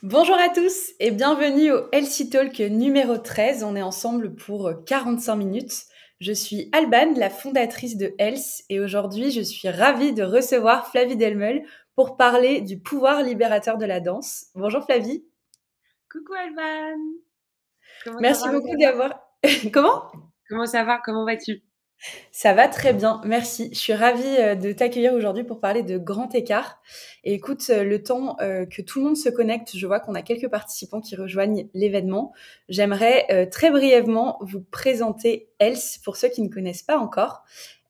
Bonjour à tous et bienvenue au Healthy Talk numéro 13. On est ensemble pour 45 minutes. Je suis Alban, la fondatrice de Health, et aujourd'hui je suis ravie de recevoir Flavie Delmeul pour parler du pouvoir libérateur de la danse. Bonjour Flavie. Coucou Alban, comment ça Merci va? beaucoup d'avoir... Comment? Comment ça va? Comment vas-tu? Ça va très bien, merci. Je suis ravie de t'accueillir aujourd'hui pour parler de grand écart. Et écoute, le temps que tout le monde se connecte, je vois qu'on a quelques participants qui rejoignent l'événement. J'aimerais très brièvement vous présenter Else pour ceux qui ne connaissent pas encore.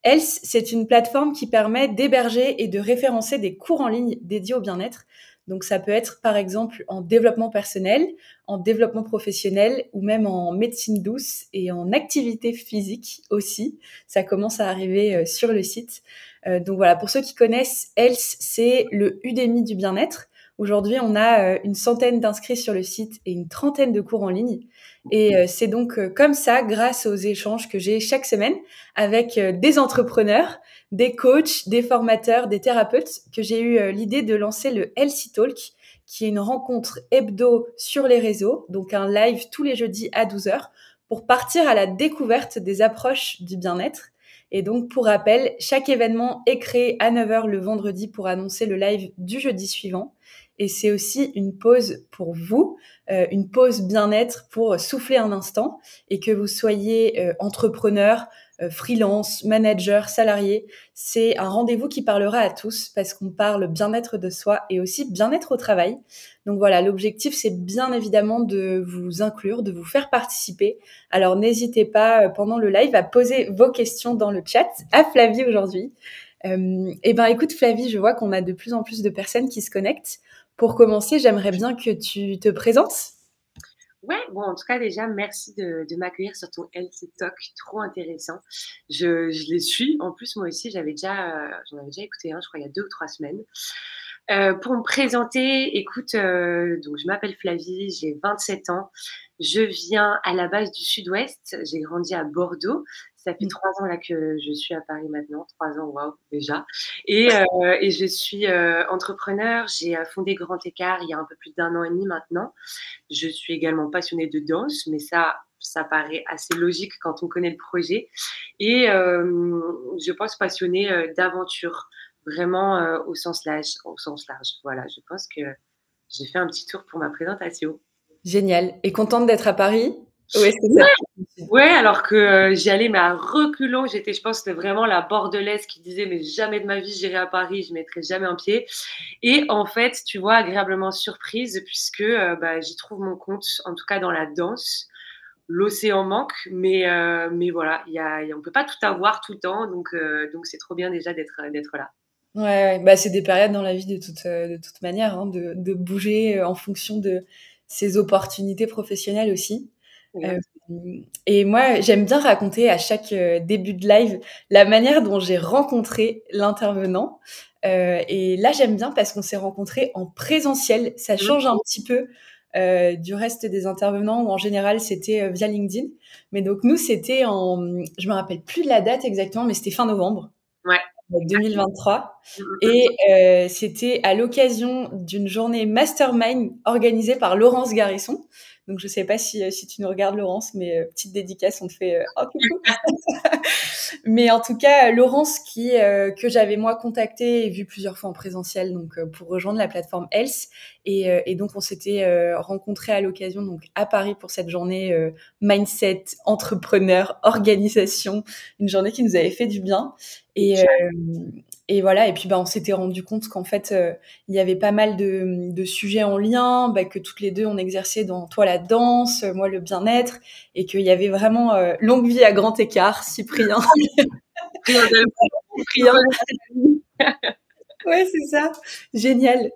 Else, c'est une plateforme qui permet d'héberger et de référencer des cours en ligne dédiés au bien-être. Donc ça peut être par exemple en développement personnel, en développement professionnel ou même en médecine douce et en activité physique aussi. Ça commence à arriver sur le site. Donc voilà, pour ceux qui connaissent, Else, c'est le Udemy du bien-être. Aujourd'hui, on a une centaine d'inscrits sur le site et une trentaine de cours en ligne. Et c'est donc comme ça, grâce aux échanges que j'ai chaque semaine avec des entrepreneurs, des coachs, des formateurs, des thérapeutes, que j'ai eu l'idée de lancer le Healthy Talk, qui est une rencontre hebdo sur les réseaux, donc un live tous les jeudis à 12 heures, pour partir à la découverte des approches du bien-être. Et donc, pour rappel, chaque événement est créé à 9 heures le vendredi pour annoncer le live du jeudi suivant. Et c'est aussi une pause pour vous, une pause bien-être pour souffler un instant, et que vous soyez entrepreneur, freelance, manager, salarié. C'est un rendez-vous qui parlera à tous parce qu'on parle bien-être de soi et aussi bien-être au travail. Donc voilà, l'objectif, c'est bien évidemment de vous inclure, de vous faire participer. Alors n'hésitez pas pendant le live à poser vos questions dans le chat à Flavie aujourd'hui. Et ben écoute Flavie, je vois qu'on a de plus en plus de personnes qui se connectent. Pour commencer, j'aimerais bien que tu te présentes. Ouais, bon, en tout cas, déjà, merci de m'accueillir sur ton Healthy Talk, trop intéressant. Je les suis. En plus, moi aussi, j'en avais déjà écouté un, je crois, il y a 2 ou 3 semaines. Pour me présenter, écoute, donc je m'appelle Flavie, j'ai 27 ans. Je viens à la base du Sud-Ouest. J'ai grandi à Bordeaux. Ça fait 3 ans là que je suis à Paris maintenant. 3 ans, waouh, déjà. Et je suis entrepreneur. J'ai fondé Grand Écart il y a un peu plus d'1 an et demi maintenant. Je suis également passionnée de danse, mais ça paraît assez logique quand on connaît le projet. Et je pense passionnée d'aventure, vraiment au sens large, au sens large. Voilà, je pense que j'ai fait un petit tour pour ma présentation. Génial. Et contente d'être à Paris? Où est-ce que ça te... Ouais, alors que j'y allais, mais à reculons. J'étais, je pense, vraiment la bordelaise qui disait, mais jamais de ma vie, j'irai à Paris, je mettrai jamais un pied. Et en fait, tu vois, agréablement surprise, puisque bah, j'y trouve mon compte, en tout cas dans la danse. L'océan manque, mais voilà, on peut pas tout avoir tout le temps, donc c'est trop bien déjà d'être là. Ouais, ouais, bah, c'est des périodes dans la vie de toute manière, hein, de bouger en fonction de ses opportunités professionnelles aussi. Euh, Exact. et moi, j'aime bien raconter à chaque début de live la manière dont j'ai rencontré l'intervenant. Et là, j'aime bien parce qu'on s'est rencontrés en présentiel. Ça Mmh. change un petit peu du reste des intervenants où en général c'était via LinkedIn. Mais donc nous, c'était en, je me rappelle plus de la date exactement, mais c'était fin novembre. Ouais. 2023 Mmh, mmh, mmh. et c'était à l'occasion d'une journée mastermind organisée par Laurence Garrison. Donc je sais pas si tu nous regardes Laurence, mais petite dédicace, on te fait oh coucou. Mais en tout cas, Laurence que j'avais moi contactée et vue plusieurs fois en présentiel donc pour rejoindre la plateforme Else et donc on s'était rencontrés à l'occasion donc à Paris pour cette journée mindset, entrepreneur, organisation, une journée qui nous avait fait du bien et et voilà et puis bah on s'était rendu compte qu'en fait il y avait pas mal de sujets en lien, bah, que toutes les deux on exerçait dans toi la danse, moi le bien-être et qu'il y avait vraiment longue vie à grand écart, Cyprien. Rien de Cyprien. Ouais, c'est ça. Génial.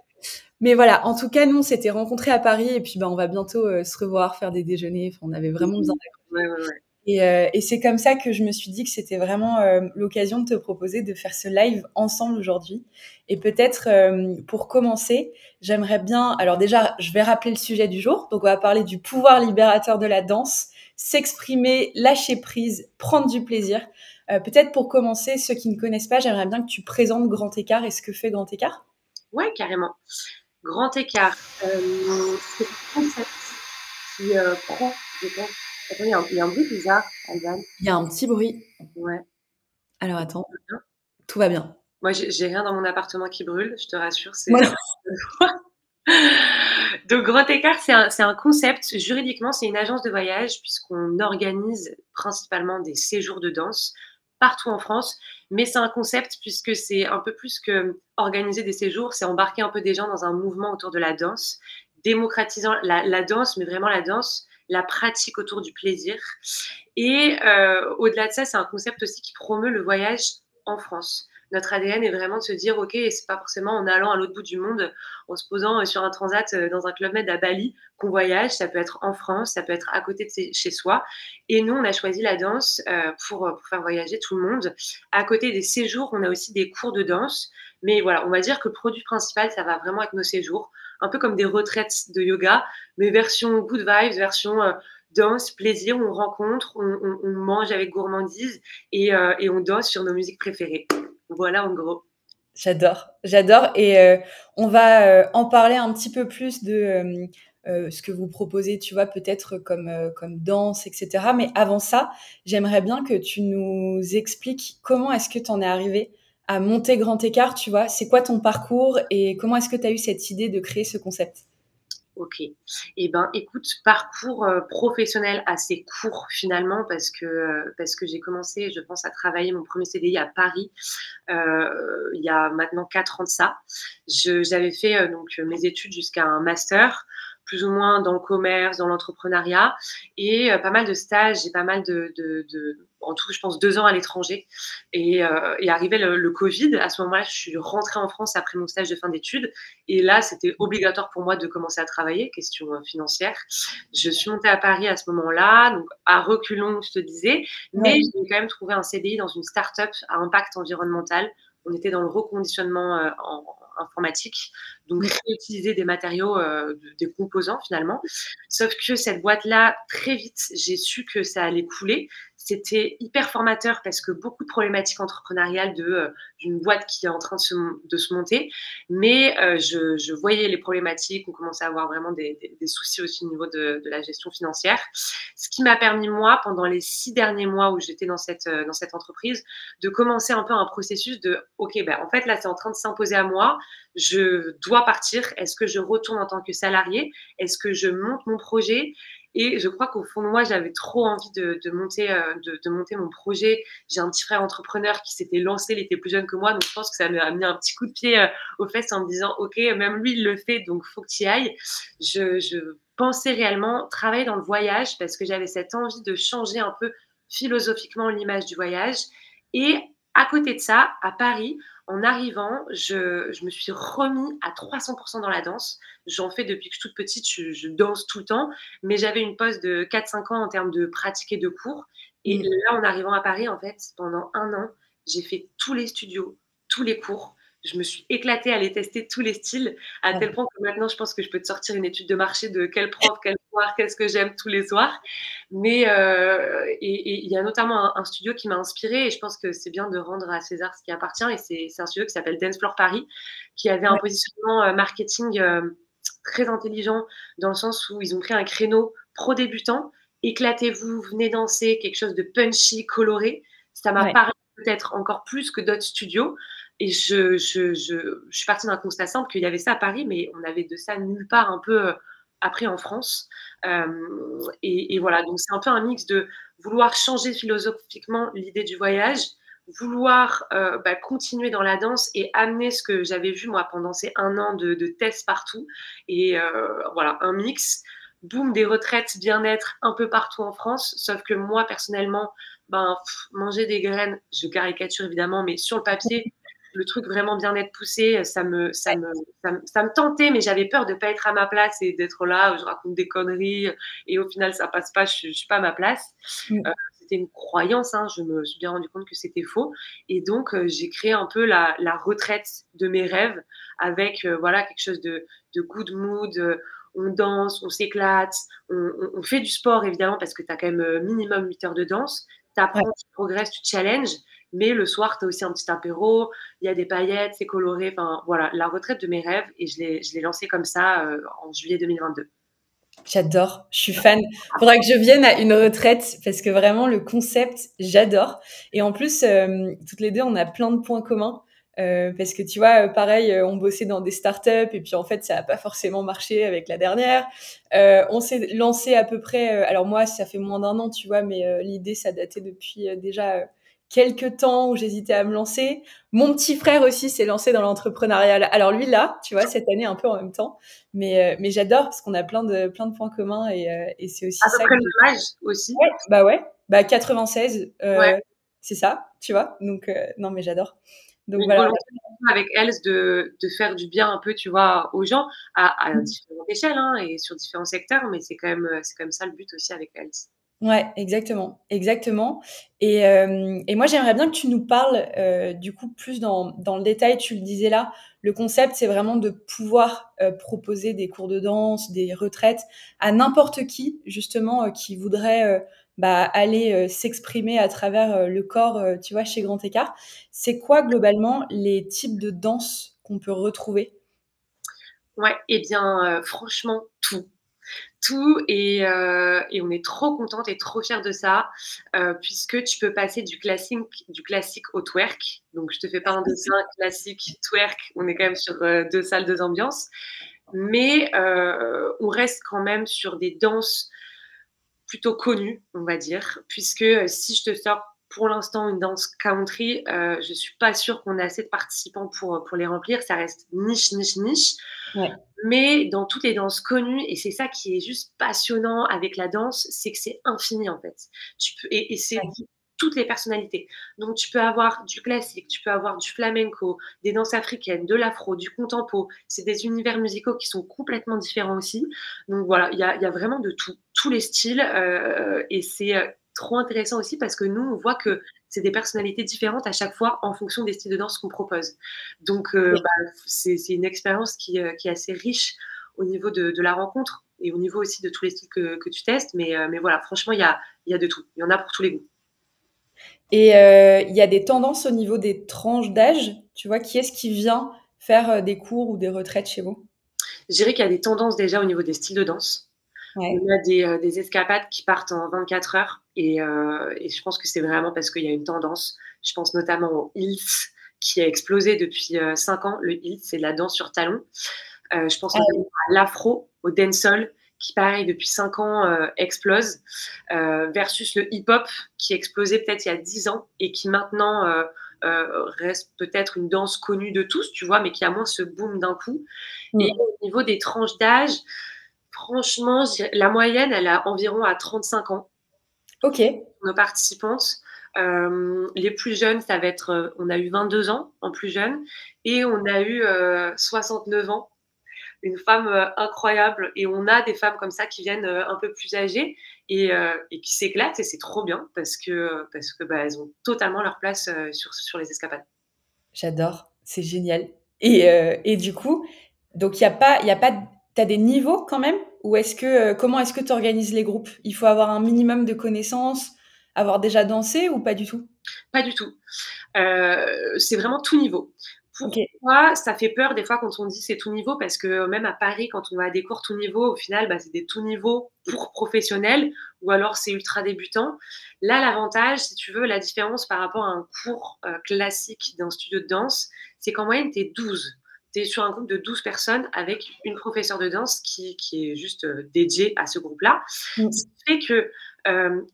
Mais voilà, en tout cas, nous, on s'était rencontrés à Paris et puis bah, on va bientôt se revoir, faire des déjeuners. Enfin, on avait vraiment bien Ouais, accroché. ouais, ouais. Et c'est comme ça que je me suis dit que c'était vraiment l'occasion de te proposer de faire ce live ensemble aujourd'hui. Et peut-être pour commencer, j'aimerais bien... Alors déjà, je vais rappeler le sujet du jour. Donc on va parler du pouvoir libérateur de la danse, s'exprimer, lâcher prise, prendre du plaisir. Peut-être pour commencer, ceux qui ne connaissent pas, j'aimerais bien que tu présentes Grand Écart et ce que fait Grand Écart. Ouais, carrément. Grand écart. C'est un concept qui prend, je pense. Attends, il y a un bruit bizarre, Alban. Il y a un petit bruit. Ouais. Alors attends, tout va bien. Moi, j'ai rien dans mon appartement qui brûle, je te rassure, c'est Voilà. donc grand écart, c'est un concept. Juridiquement, c'est une agence de voyage puisqu'on organise principalement des séjours de danse partout en France. Mais c'est un concept puisque c'est un peu plus que organiser des séjours, c'est embarquer un peu des gens dans un mouvement autour de la danse, démocratisant la danse, mais vraiment la danse, la pratique autour du plaisir. Et au-delà de ça, c'est un concept aussi qui promeut le voyage en France. Notre ADN est vraiment de se dire, OK, c'est pas forcément en allant à l'autre bout du monde, en se posant sur un transat dans un Club Med à Bali qu'on voyage. Ça peut être en France, ça peut être à côté de chez soi. Et nous, on a choisi la danse pour faire voyager tout le monde. À côté des séjours, on a aussi des cours de danse. Mais voilà, on va dire que le produit principal, ça va vraiment être nos séjours. Un peu comme des retraites de yoga, mais version good vibes, version danse, plaisir, on rencontre, on mange avec gourmandise et on danse sur nos musiques préférées. Voilà en gros. J'adore, j'adore. Et on va en parler un petit peu plus de ce que vous proposez, tu vois, peut-être comme danse, etc. Mais avant ça, j'aimerais bien que tu nous expliques comment est-ce que tu en es arrivé à monter Grand Écart, tu vois. C'est quoi ton parcours et comment est-ce que tu as eu cette idée de créer ce concept? Ok. Eh ben, écoute, parcours professionnel assez court finalement parce que j'ai commencé, je pense, à travailler mon premier CDI à Paris il y a maintenant 4 ans de ça. J'avais fait donc mes études jusqu'à un master, plus ou moins dans le commerce, dans l'entrepreneuriat, et pas mal de stages et pas mal en tout, je pense, 2 ans à l'étranger. Et arrivé le Covid, à ce moment-là, je suis rentrée en France après mon stage de fin d'études. Et là, c'était obligatoire pour moi de commencer à travailler, question financière. Je suis montée à Paris à ce moment-là, donc à reculons, je te disais, mais Ouais. j'ai quand même trouvé un CDI dans une start-up à impact environnemental. On était dans le reconditionnement informatique, donc Mm. réutiliser des matériaux, des composants finalement. Sauf que cette boîte-là, très vite, j'ai su que ça allait couler. C'était hyper formateur parce que beaucoup de problématiques entrepreneuriales d'une boîte qui est en train de se monter. Mais je voyais les problématiques, on commençait à avoir vraiment des soucis aussi au niveau de la gestion financière. Ce qui m'a permis, moi, pendant les 6 derniers mois où j'étais dans cette entreprise, de commencer un peu un processus de, OK, ben, en fait, là, c'est en train de s'imposer à moi, je dois partir. Est-ce que je retourne en tant que salarié? Est-ce que je monte mon projet? Et je crois qu'au fond de moi, j'avais trop envie de monter mon projet. J'ai un petit frère entrepreneur qui s'était lancé, il était plus jeune que moi, donc je pense que ça m'a amené un petit coup de pied aux fesses en me disant, OK, même lui, il le fait, donc faut que tu y ailles. Je pensais réellement travailler dans le voyage parce que j'avais cette envie de changer un peu philosophiquement l'image du voyage. Et à côté de ça, à Paris, en arrivant, je me suis remis à 300% dans la danse. J'en fais depuis que je suis toute petite, je danse tout le temps, mais j'avais une pause de 4-5 ans en termes de pratique et de cours. Et Mm. là, en arrivant à Paris, en fait, pendant un an, j'ai fait tous les studios, tous les cours. Je me suis éclatée à aller tester tous les styles, à tel point que maintenant, je pense que je peux te sortir une étude de marché de quel prof, quel soir, qu'est-ce que j'aime tous les soirs. Mais et il y a notamment un studio qui m'a inspirée et je pense que c'est bien de rendre à César ce qui appartient. Et c'est un studio qui s'appelle Dance Floor Paris, qui avait un Ouais. positionnement marketing très intelligent dans le sens où ils ont pris un créneau pro débutant. Éclatez-vous, venez danser, quelque chose de punchy, coloré. Ça m'a Ouais. parlé peut-être encore plus que d'autres studios. Et je suis partie d'un constat simple qu'il y avait ça à Paris, mais on avait de ça nulle part un peu après en France. Et voilà, donc c'est un peu un mix de vouloir changer philosophiquement l'idée du voyage, vouloir continuer dans la danse et amener ce que j'avais vu moi pendant ces un an de tests partout. Et voilà, un mix. Boum, des retraites bien-être un peu partout en France. Sauf que moi, personnellement, manger des graines, je caricature évidemment, mais sur le papier, le truc vraiment bien-être poussé, ça me tentait, mais j'avais peur de ne pas être à ma place et d'être là, où je raconte des conneries et au final, ça passe pas, je suis pas à ma place. Mm. C'était une croyance, hein, je me suis bien rendu compte que c'était faux. Et donc, j'ai créé un peu la retraite de mes rêves avec voilà, quelque chose de good mood. On danse, on s'éclate, on fait du sport évidemment parce que tu as quand même minimum 8 heures de danse. Tu Ouais. apprends, tu progresses, tu challenges. Mais le soir, tu as aussi un petit apéro, il y a des paillettes, c'est coloré. Enfin, voilà, la retraite de mes rêves. Et je l'ai lancée comme ça en juillet 2022. J'adore, je suis fan. Faudra que je vienne à une retraite parce que vraiment le concept, j'adore. Et en plus, toutes les deux, on a plein de points communs. Parce que tu vois, pareil, on bossait dans des startups et puis en fait, ça n'a pas forcément marché avec la dernière. On s'est lancé à peu près. Alors moi, ça fait moins d'un an, tu vois, mais l'idée, ça datait depuis déjà quelques temps où j'hésitais à me lancer. Mon petit frère aussi s'est lancé dans l'entrepreneuriat. Alors lui là, tu vois, cette année un peu en même temps. Mais j'adore parce qu'on a plein de points communs et c'est aussi À peu ça que près le même âge aussi. ouais, bah 96, Ouais. c'est ça, tu vois. Donc non mais j'adore. Donc Une voilà. volonté avec Else de faire du bien un peu, tu vois, aux gens à différentes échelles hein, et sur différents secteurs, mais c'est quand même ça le but aussi avec Else. Ouais, exactement, exactement. Et moi, j'aimerais bien que tu nous parles du coup plus dans le détail. Tu le disais là, le concept, c'est vraiment de pouvoir proposer des cours de danse, des retraites à n'importe qui, justement, qui voudrait bah, aller s'exprimer à travers le corps, tu vois, chez Grand Écart. C'est quoi globalement les types de danse qu'on peut retrouver? Ouais, et bien franchement, tout et on est trop contente et trop fière de ça puisque tu peux passer du classique au twerk. Donc je te fais pas un dessin classique twerk, on est quand même sur deux salles, deux ambiances, mais on reste quand même sur des danses plutôt connues, on va dire, puisque si je te sors pour l'instant une danse country, je suis pas sûre qu'on ait assez de participants pour les remplir. Ça reste niche, niche, niche. Ouais, Mais dans toutes les danses connues, et c'est ça qui est juste passionnant avec la danse, c'est que c'est infini en fait. Et c'est ouais, toutes les personnalités. Donc tu peux avoir du classique, tu peux avoir du flamenco, des danses africaines, de l'afro, du contempo. C'est des univers musicaux qui sont complètement différents aussi. Donc voilà, il y a vraiment de tout, tous les styles. Et c'est trop intéressant aussi parce que nous, on voit que c'est des personnalités différentes à chaque fois en fonction des styles de danse qu'on propose. Donc, c'est une expérience qui est assez riche au niveau de la rencontre et au niveau aussi de tous les styles que tu testes. Mais voilà, franchement, il y a de tout. Il y en a pour tous les goûts. et il y a des tendances au niveau des tranches d'âge. Tu vois, qui est-ce qui vient faire des cours ou des retraites chez vous? Je dirais qu'il y a des tendances déjà au niveau des styles de danse. On Ouais. a des escapades qui partent en 24 heures et je pense que c'est vraiment parce qu'il y a une tendance. Je pense notamment au heels qui a explosé depuis 5 ans. Le heels, c'est de la danse sur talon. Je pense Ah notamment oui. à l'afro, au dancehall, qui pareil depuis 5 ans explose, versus le hip-hop qui explosait peut-être il y a 10 ans et qui maintenant reste peut-être une danse connue de tous, tu vois, mais qui a moins ce boom d'un coup. Et Mm. au niveau des tranches d'âge, franchement, la moyenne, elle a environ à 35 ans, Ok. nos participantes. Les plus jeunes, ça va être, on a eu 22 ans en plus jeune et on a eu 69 ans, une femme incroyable. Et on a des femmes comme ça qui viennent un peu plus âgées et qui s'éclatent et c'est trop bien parce que bah, elles ont totalement leur place sur les escapades. J'adore. C'est génial. Et du coup, donc il y a pas, t'as des niveaux quand même? Ou est-ce que, comment est-ce que tu organises les groupes? Il faut avoir un minimum de connaissances, avoir déjà dansé ou pas du tout? Pas du tout. C'est vraiment tout niveau. Ok. Pourquoi ça fait peur des fois quand on dit c'est tout niveau? Parce que même à Paris, quand on va à des cours tout niveau, au final, bah, c'est des tout niveaux pour professionnels ou alors c'est ultra débutant. Là, l'avantage, si tu veux, la différence par rapport à un cours classique d'un studio de danse, c'est qu'en moyenne, tu es 12. Tu es sur un groupe de 12 personnes avec une professeure de danse qui est juste dédiée à ce groupe-là. Ce Mm. qui fait que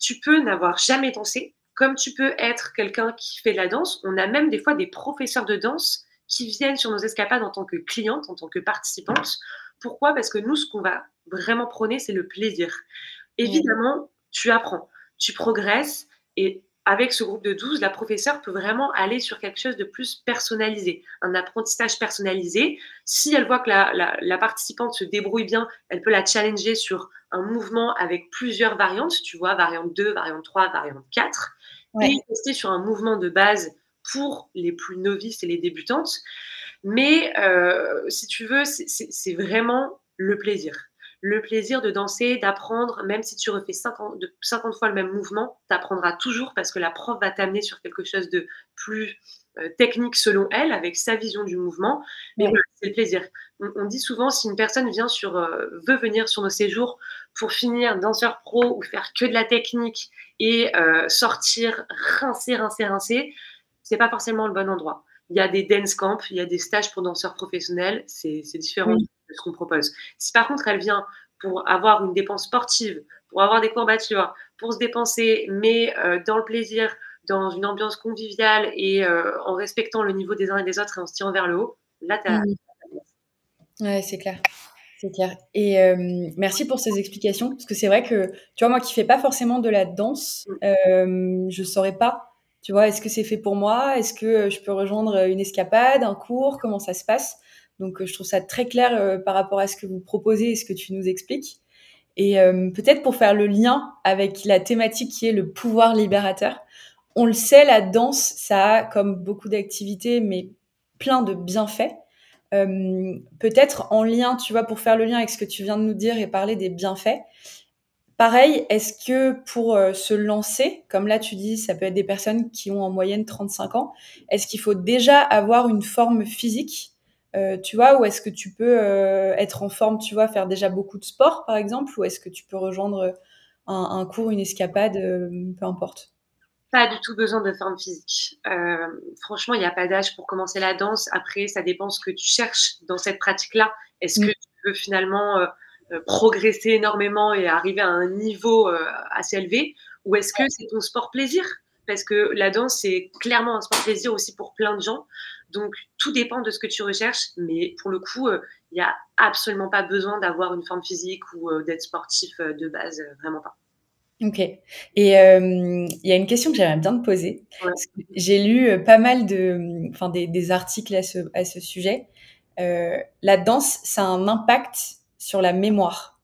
tu peux n'avoir jamais dansé, comme tu peux être quelqu'un qui fait de la danse. On a même des fois des professeurs de danse qui viennent sur nos escapades en tant que cliente, en tant que participante. Pourquoi? Parce que nous, ce qu'on va vraiment prôner, c'est le plaisir. Ouais. Évidemment, tu apprends, tu progresses et avec ce groupe de 12, la professeure peut vraiment aller sur quelque chose de plus personnalisé, un apprentissage personnalisé. Si elle voit que la participante se débrouille bien, elle peut la challenger sur un mouvement avec plusieurs variantes, tu vois, variante 2, variante 3, variante 4, et Ouais. rester sur un mouvement de base pour les plus novices et les débutantes. Mais si tu veux, c'est vraiment le plaisir. le plaisir de danser, d'apprendre, même si tu refais 50 fois le même mouvement, tu apprendras toujours parce que la prof va t'amener sur quelque chose de plus technique selon elle, avec sa vision du mouvement. Mais Ouais. voilà, c'est le plaisir. On dit souvent, si une personne veut venir sur nos séjours pour finir danseur pro ou faire que de la technique et sortir rincé, rincé, rincé, c'est pas forcément le bon endroit. Il y a des dance camps, il y a des stages pour danseurs professionnels, c'est différent Oui. de ce qu'on propose. Si par contre elle vient pour avoir une dépense sportive, pour avoir des courbatures, pour se dépenser, mais dans le plaisir, dans une ambiance conviviale et en respectant le niveau des uns et des autres et en se tirant vers le haut, là, tu as... Mhm. Ouais, c'est clair. C'est clair. Et merci pour ces explications, parce que c'est vrai que, tu vois, moi qui fais pas forcément de la danse, je saurais pas, tu vois, est-ce que c'est fait pour moi? Est-ce que je peux rejoindre une escapade, un cours? Comment ça se passe? Donc, je trouve ça très clair par rapport à ce que vous proposez et ce que tu nous expliques. Et peut-être pour faire le lien avec la thématique qui est le pouvoir libérateur, on le sait, la danse, ça a, comme beaucoup d'activités, mais plein de bienfaits. Peut-être en lien, tu vois, pour faire le lien avec ce que tu viens de nous dire et parler des bienfaits. Pareil, est-ce que pour se lancer, comme là tu dis, ça peut être des personnes qui ont en moyenne 35 ans, est-ce qu'il faut déjà avoir une forme physique, tu vois, ou est-ce que tu peux être en forme, tu vois, faire déjà beaucoup de sport, par exemple, ou est-ce que tu peux rejoindre un cours, une escapade, peu importe. Pas du tout besoin de forme physique. Franchement, il n'y a pas d'âge pour commencer la danse. Après, ça dépend ce que tu cherches dans cette pratique-là. Est-ce que Mm. tu veux finalement progresser énormément et arriver à un niveau assez élevé, ou est-ce que c'est ton sport plaisir? Parce que la danse, c'est clairement un sport plaisir aussi pour plein de gens. Donc, tout dépend de ce que tu recherches. Mais pour le coup, il n'y a absolument pas besoin d'avoir une forme physique ou d'être sportif de base. Vraiment pas. Ok. Et il y a une question que j'aimerais bien te poser. Ouais. Parce que j'ai lu pas mal enfin des articles à ce sujet. La danse, ça a un impact sur la mémoire.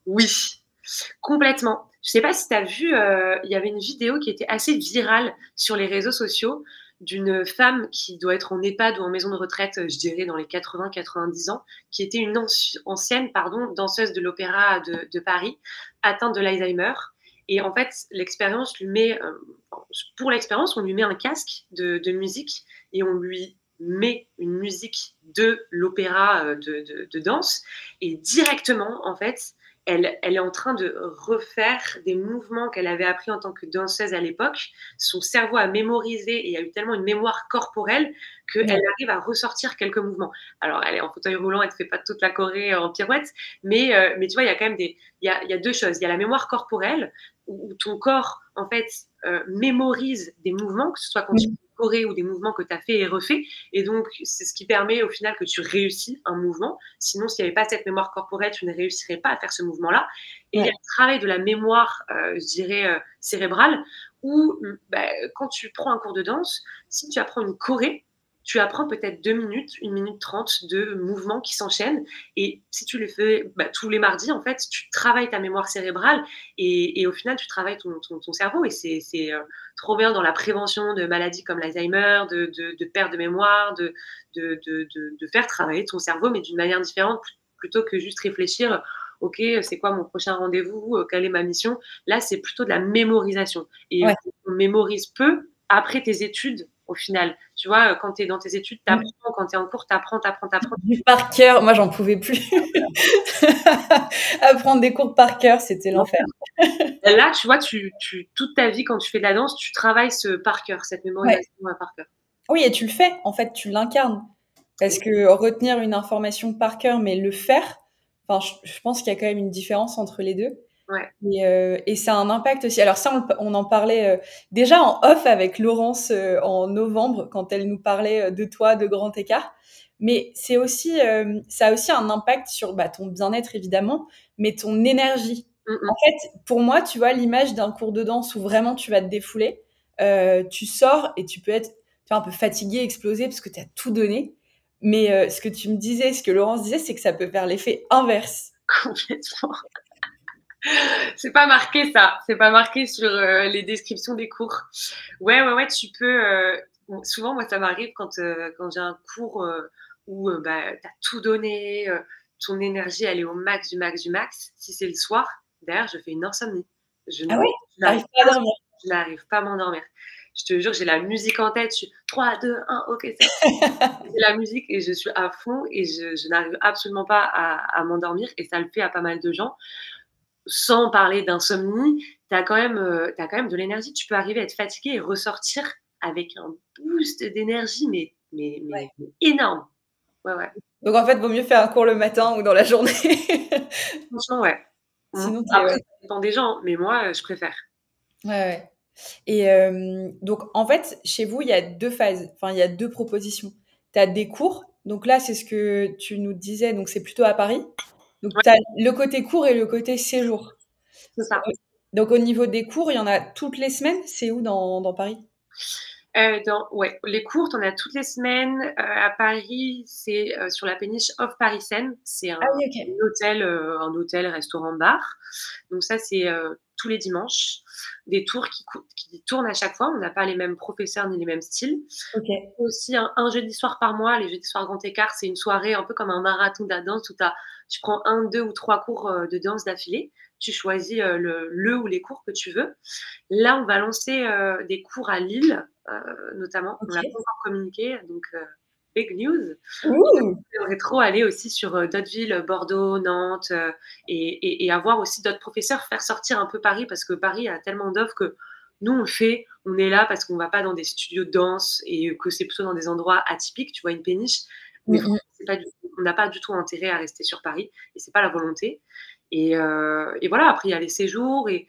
Oui, complètement. Je sais pas si tu as vu, il y avait une vidéo qui était assez virale sur les réseaux sociaux d'une femme qui doit être en EHPAD ou en maison de retraite, je dirais dans les 80-90 ans, qui était une ancienne danseuse de l'opéra de Paris, atteinte de l'Alzheimer. Et en fait, pour l'expérience, on lui met un casque de musique et on lui met une musique de l'opéra de danse. Et directement, en fait, elle est en train de refaire des mouvements qu'elle avait appris en tant que danseuse à l'époque. Son cerveau a mémorisé et il y a eu tellement une mémoire corporelle qu'elle Ouais. arrive à ressortir quelques mouvements. Alors, elle est en fauteuil roulant, elle ne fait pas toute la choré en pirouette, mais tu vois, il y a quand même il y a deux choses. Il y a la mémoire corporelle où ton corps, en fait, mémorise des mouvements, que ce soit quand tu fais Mm. une choré ou des mouvements que tu as fait et refait. Et donc, c'est ce qui permet au final que tu réussis un mouvement. Sinon, s'il n'y avait pas cette mémoire corporelle, tu ne réussirais pas à faire ce mouvement-là. Et il y a Ouais. le travail de la mémoire, je dirais, cérébrale, où bah, quand tu prends un cours de danse, si tu apprends une choré, tu apprends peut-être 2 minutes, 1 minute 30 de mouvements qui s'enchaînent. Et si tu les fais tous les mardis, en fait, tu travailles ta mémoire cérébrale et au final, tu travailles ton cerveau. Et c'est trop bien dans la prévention de maladies comme l'Alzheimer, de perte de mémoire, de faire travailler ton cerveau, mais d'une manière différente, plutôt que juste réfléchir, ok, c'est quoi mon prochain rendez-vous, quelle est ma mission. Là, c'est plutôt de la mémorisation. Et Ouais. on mémorise peu après tes études, au final. Tu vois, quand tu es dans tes études, tu Mm. apprends, quand tu es en cours, tu apprends, tu apprends, tu apprends. Du par cœur, moi j'en pouvais plus. Apprendre des cours par cœur, c'était l'enfer. Là, tu vois, toute ta vie, quand tu fais de la danse, tu travailles ce par cœur, cette Ouais. mémorisation par cœur. Oui, et tu le fais, en fait, tu l'incarnes. Parce que retenir une information par cœur, mais le faire, enfin, je pense qu'il y a quand même une différence entre les deux. Ouais. Et ça a un impact aussi. Alors ça, on en parlait déjà en off avec Laurence en novembre, quand elle nous parlait de toi, de Grand Écart. Mais c'est aussi, ça a aussi un impact sur ton bien-être, évidemment, mais ton énergie. Mm, En mm. fait, pour moi, tu vois, l'image d'un cours de danse où vraiment tu vas te défouler, tu sors et tu peux être tu vois, un peu fatigué, explosé, parce que tu as tout donné. Mais ce que tu me disais, ce que Laurence disait, c'est que ça peut faire l'effet inverse. Complètement. C'est pas marqué ça, c'est pas marqué sur les descriptions des cours. Ouais, ouais, ouais, tu peux. Bon, souvent, moi, ça m'arrive quand j'ai un cours où bah, tu as tout donné, ton énergie, elle est au max du max du max. Si c'est le soir, derrière, je fais une insomnie. Je Ah ouais? je Tu n'arrive pas à pas dormir? je n'arrive pas à m'endormir. Je te jure, j'ai la musique en tête, je suis 3, 2, 1, OK, c'est la musique et je suis à fond et je n'arrive absolument pas à m'endormir et ça le fait à pas mal de gens. Sans parler d'insomnie, tu as quand même de l'énergie. Tu peux arriver à être fatigué et ressortir avec un boost d'énergie, mais énorme. Ouais, ouais. Donc en fait, vaut mieux faire un cours le matin ou dans la journée. Franchement, ouais. Sinon tu es Après, ouais. ça dépend des gens, mais moi, je préfère. Ouais, ouais. Et donc en fait, chez vous, il y a 2 phases, enfin il y a 2 propositions. Tu as des cours, donc là, c'est ce que tu nous disais, donc c'est plutôt à Paris. Donc Ouais, tu as le côté cours et le côté séjour. c'est ça. Donc au niveau des cours, il y en a toutes les semaines? C'est où dans Paris? Ouais, les cours, tu en as toutes les semaines. À Paris, c'est, sur la péniche Off Paris Seine. C'est Ah oui, OK. un hôtel, restaurant, bar. Donc ça, c'est, tous les dimanches. Des tours qui tournent à chaque fois. On n'a pas les mêmes professeurs ni les mêmes styles. OK. Aussi un jeudi soir par mois. Les jeudis soirs grand écart, c'est une soirée un peu comme un marathon de la danse où tu prends un, 2 ou 3 cours, de danse d'affilée. Tu choisis, le ou les cours que tu veux. Là, on va lancer des cours à Lille, notamment. On l'a OK. pas encore communiqué, donc big news. Ouh! J'aimerais trop aller aussi sur d'autres villes, Bordeaux, Nantes, et avoir aussi d'autres professeurs, faire sortir un peu Paris, parce que Paris a tellement d'offres que nous, on le fait, on est là parce qu'on va pas dans des studios de danse et que c'est plutôt dans des endroits atypiques, tu vois, une péniche. Mais Mmh franchement, mh. on n'a pas du tout intérêt à rester sur Paris et c'est pas la volonté. Et voilà, après, il y a les séjours et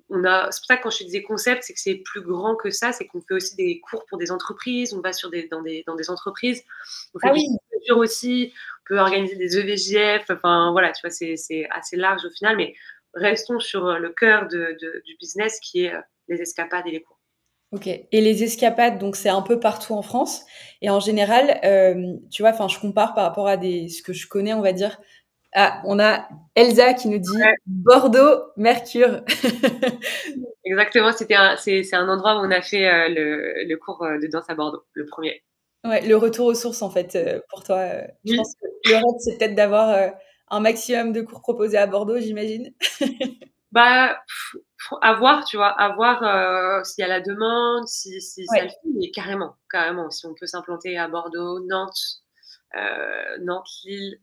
c'est pour ça que quand je te disais concept, c'est que c'est plus grand que ça, c'est qu'on fait aussi des cours pour des entreprises, on va dans des entreprises, on fait Ah du oui! mesure aussi, on peut organiser des EVJF, enfin voilà, tu vois, c'est assez large au final, mais restons sur le cœur du business qui est les escapades et les cours. OK, et les escapades, donc c'est un peu partout en France et en général, tu vois, enfin, je compare par rapport à des ce que je connais, on va dire. Ah, on a Elsa qui nous dit: Ouais, «Bordeaux, Mercure». exactement, c'est un endroit où on a fait le cours de danse à Bordeaux, le premier. Ouais, le retour aux sources, en fait, pour toi, je Oui. pense que le rêve, c'est peut-être d'avoir, un maximum de cours proposés à Bordeaux, j'imagine? Bah, à voir, tu vois? À voir, s'il y a la demande, si ça le Ouais, fait, mais carrément, carrément. Si on peut s'implanter à Bordeaux, Nantes, Lille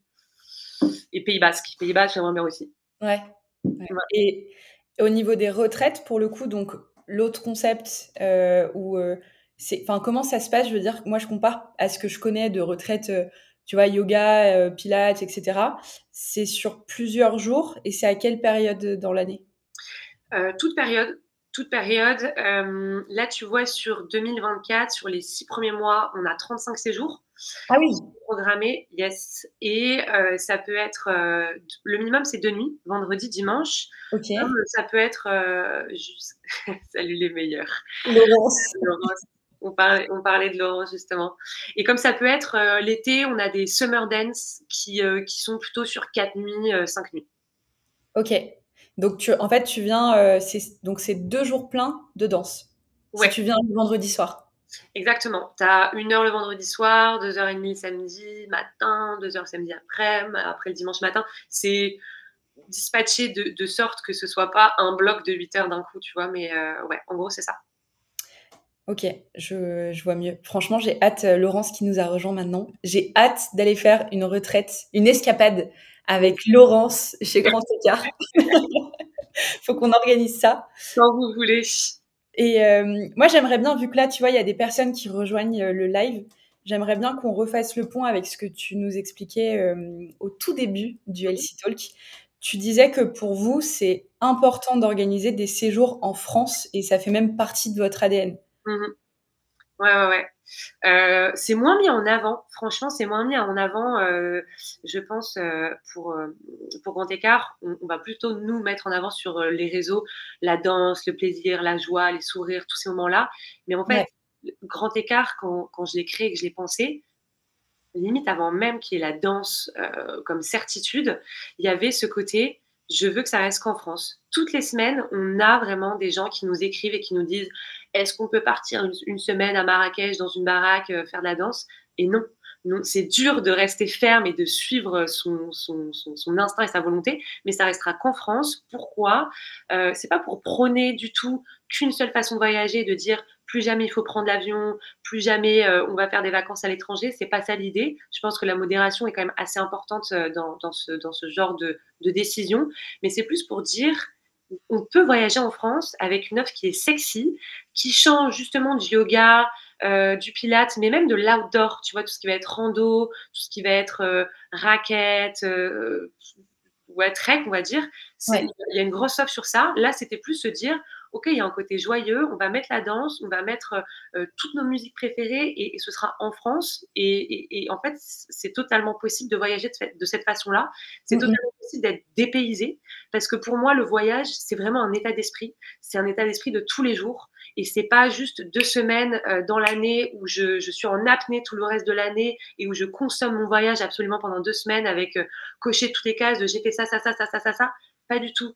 et Pays Basque. Pays Basque, j'aimerais bien aussi. ouais, ouais, Ouais. et au niveau des retraites, pour le coup, donc l'autre concept, où, c'est enfin, comment ça se passe? Je veux dire, moi, je compare à ce que je connais de retraite, tu vois, yoga, pilates et cetera. C'est sur plusieurs jours et c'est à quelle période, dans l'année? Toute période, toute période. Là, tu vois, sur 2024, sur les 6 premiers mois, on a 35 séjours Ah oui! programmés, yes, et ça peut être, le minimum, c'est 2 nuits, vendredi, dimanche, comme OK. ça peut être, jus salut les meilleurs. Laurence. Laurence, on parlait de Laurence justement. Et comme ça peut être l'été, on a des summer dance qui sont plutôt sur 4 nuits, 5 nuits. OK. Donc en fait, tu viens, c'est 2 jours pleins de danse, si Ouais, tu viens le vendredi soir? exactement. Tu as 1 heure le vendredi soir, 2h30 le samedi matin, 2 heures le samedi après le dimanche matin. C'est dispatché de sorte que ce soit pas un bloc de 8 heures d'un coup, tu vois. Mais ouais, en gros, c'est ça. OK, je vois mieux. Franchement, j'ai hâte, Laurence qui nous a rejoint maintenant, j'ai hâte d'aller faire une retraite, une escapade avec Laurence chez Grand Écart. Faut qu'on organise ça. Quand vous voulez. Et moi, j'aimerais bien, vu que là, tu vois, il y a des personnes qui rejoignent, le live, j'aimerais bien qu'on refasse le point avec ce que tu nous expliquais, au tout début du Healthy Talk. Tu disais que pour vous, c'est important d'organiser des séjours en France et ça fait même partie de votre ADN. Mmh. Ouais, ouais, ouais. C'est moins mis en avant. Franchement, c'est moins mis en avant, je pense, pour Grand Écart. On va plutôt nous mettre en avant sur, les réseaux, la danse, le plaisir, la joie, les sourires, tous ces moments-là. Mais en Ouais, fait, Grand Écart, quand je l'ai créé et que je l'ai pensé, limite avant même qu'il y ait la danse, comme certitude, il y avait ce côté: «Je veux que ça reste qu'en France». Toutes les semaines, on a vraiment des gens qui nous écrivent et qui nous disent: «Est-ce qu'on peut partir une semaine à Marrakech dans une baraque, faire de la danse?» Et non, non, c'est dur de rester ferme et de suivre son instinct et sa volonté, mais ça restera qu'en France. Pourquoi? C'est pas pour prôner du tout qu'une seule façon de voyager, de dire plus jamais il faut prendre l'avion, plus jamais on va faire des vacances à l'étranger. C'est pas ça l'idée. Je pense que la modération est quand même assez importante dans ce genre de décision, mais c'est plus pour dire on peut voyager en France avec une offre qui est sexy, qui change justement du yoga, du pilates, mais même de l'outdoor, tu vois, tout ce qui va être rando, tout ce qui va être raquette, ouais, trek, on va dire. Ouais. Il y a une grosse offre sur ça. Là, c'était plus se dire, OK, il y a un côté joyeux, on va mettre la danse, on va mettre toutes nos musiques préférées et ce sera en France. Et en fait, c'est totalement possible de voyager de cette façon-là. C'est Mm, totalement possible d'être dépaysé parce que pour moi, le voyage, c'est vraiment un état d'esprit. C'est un état d'esprit de tous les jours. Et c'est pas juste 2 semaines dans l'année où je suis en apnée tout le reste de l'année et où je consomme mon voyage absolument pendant 2 semaines avec cocher toutes les cases de j'ai fait ça, ça, ça, ça, ça, ça, ça. Pas du tout.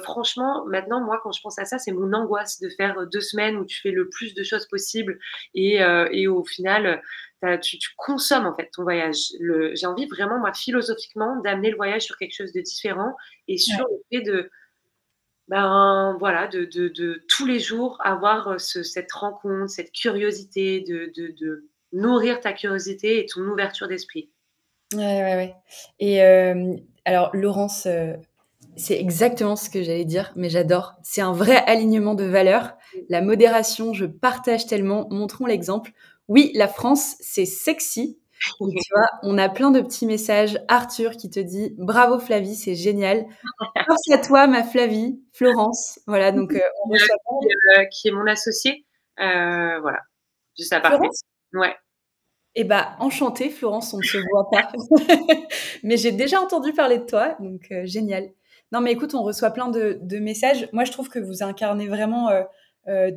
Franchement, maintenant, moi, quand je pense à ça, c'est mon angoisse de faire 2 semaines où tu fais le plus de choses possible et au final, tu consommes en fait ton voyage. J'ai envie vraiment, moi, philosophiquement, d'amener le voyage sur quelque chose de différent et sur ouais. le fait de, ben voilà, de tous les jours avoir cette rencontre, cette curiosité, de nourrir ta curiosité et ton ouverture d'esprit. Ouais, ouais, ouais. Et alors, Laurence, c'est exactement ce que j'allais dire, mais j'adore. C'est un vrai alignement de valeurs. La modération, je partage tellement. Montrons l'exemple. Oui, la France, c'est sexy. Et tu vois, on a plein de petits messages. Arthur qui te dit bravo Flavie, c'est génial. Force à toi, ma Flavie, Florence. Voilà, donc on reçoit pas Qui est mon associé. Voilà, juste à aparté. Florence. Ouais. Eh ben, enchantée, Florence, on ne se voit pas. Mais j'ai déjà entendu parler de toi, donc génial. Non, mais écoute, on reçoit plein de messages. Moi, je trouve que vous incarnez vraiment,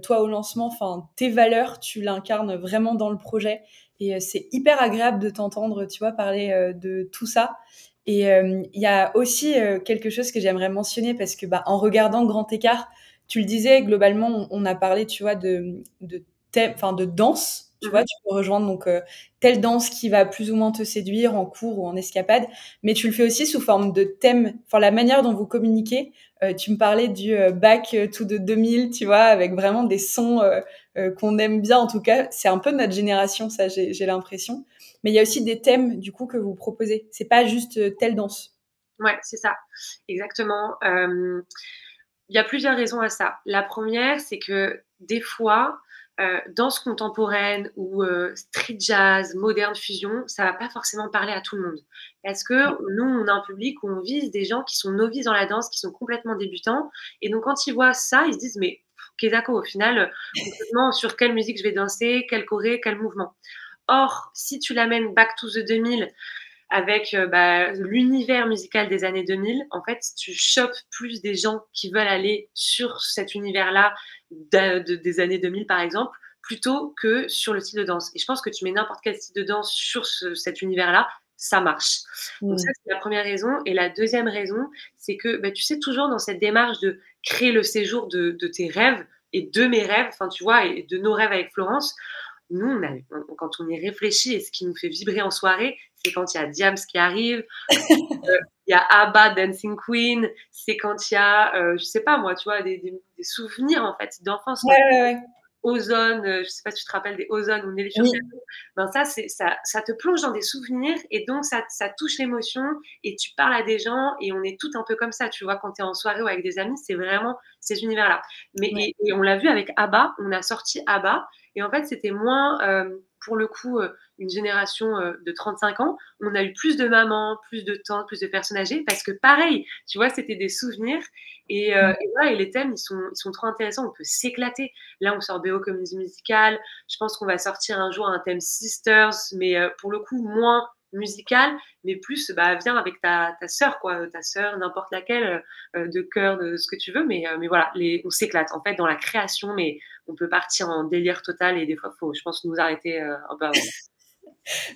toi au lancement, enfin, tes valeurs, tu l'incarnes vraiment dans le projet. Et c'est hyper agréable de t'entendre, tu vois, parler de tout ça. Et il y a aussi quelque chose que j'aimerais mentionner parce que, bah, en regardant Grand Écart, tu le disais, globalement, on a parlé, tu vois, de thème, enfin, de danse. Tu vois, Mhm. tu peux rejoindre donc telle danse qui va plus ou moins te séduire en cours ou en escapade, mais tu le fais aussi sous forme de thème. Enfin, la manière dont vous communiquez, tu me parlais du back to the 2000, tu vois, avec vraiment des sons qu'on aime bien. En tout cas, c'est un peu de notre génération, ça, j'ai l'impression. Mais il y a aussi des thèmes du coup que vous proposez. C'est pas juste telle danse. Ouais, c'est ça, exactement. Il y a plusieurs raisons à ça. La première, c'est que des fois, danse contemporaine ou street jazz, moderne fusion, ça va pas forcément parler à tout le monde. Parce que nous, on a un public où on vise des gens qui sont novices dans la danse, qui sont complètement débutants. Et donc, quand ils voient ça, ils se disent, mais Kezako, au final, concrètement, sur quelle musique je vais danser, quel choré, quel mouvement. Or, si tu l'amènes back to the 2000 avec l'univers musical des années 2000, en fait, tu chopes plus des gens qui veulent aller sur cet univers-là des années 2000, par exemple, plutôt que sur le style de danse. Et je pense que tu mets n'importe quel style de danse sur cet univers-là, ça marche. Donc ça, Mm. c'est la première raison. Et la deuxième raison, c'est que tu sais, toujours dans cette démarche de créer le séjour de tes rêves et de mes rêves, enfin tu vois, et de nos rêves avec Florence, nous, quand on y réfléchit et ce qui nous fait vibrer en soirée, c'est quand il y a Diams qui arrive, il y a ABBA, Dancing Queen, c'est quand il y a, je sais pas moi, tu vois, des souvenirs en fait d'enfance, Ouais, quand ouais, ouais. Ozone, je sais pas si tu te rappelles des Ozone ou Nelly Oui. Furtado, ben ça te plonge dans des souvenirs et donc ça touche l'émotion et tu parles à des gens et on est tout un peu comme ça, tu vois, quand tu es en soirée ou avec des amis, c'est vraiment ces univers-là. Mais Ouais. et on l'a vu avec ABBA, on a sorti ABBA et en fait c'était moins pour le coup une génération de 35 ans, on a eu plus de mamans, plus de tantes, plus de personnes âgées parce que pareil, tu vois, c'était des souvenirs et voilà, et les thèmes ils sont trop intéressants, on peut s'éclater. Là, on sort BO Comédie Musicale. Je pense qu'on va sortir un jour un thème Sisters, mais pour le coup, moins musical, mais plus, viens avec ta sœur, quoi. Ta sœur, n'importe laquelle, de cœur, de ce que tu veux. Mais voilà, on s'éclate, en fait, dans la création, mais on peut partir en délire total et des fois, faut, je pense, nous arrêter un peu avant.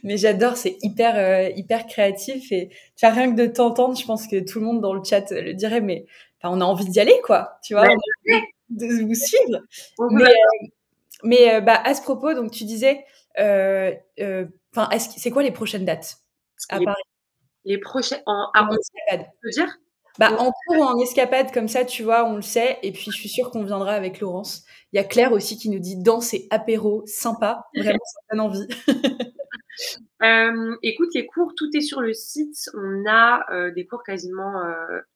Mais j'adore, c'est hyper, hyper créatif et tu vois, rien que de t'entendre, je pense que tout le monde dans le chat le dirait, mais enfin, on a envie d'y aller, quoi. Tu vois, Ouais, on a envie de vous suivre. on vous Mais, attend. à ce propos, donc tu disais, euh, Enfin, c'est quoi les prochaines dates à Les, Paris les prochaines, ou en escapade? tu veux dire? Bah, en cours ou en escapade, comme ça, tu vois, on le sait. Et puis, je suis sûre qu'on viendra avec Laurence. Il y a Claire aussi qui nous dit danse et apéro, sympa. Vraiment, ça donne envie. Écoute, les cours, tout est sur le site. On a des cours quasiment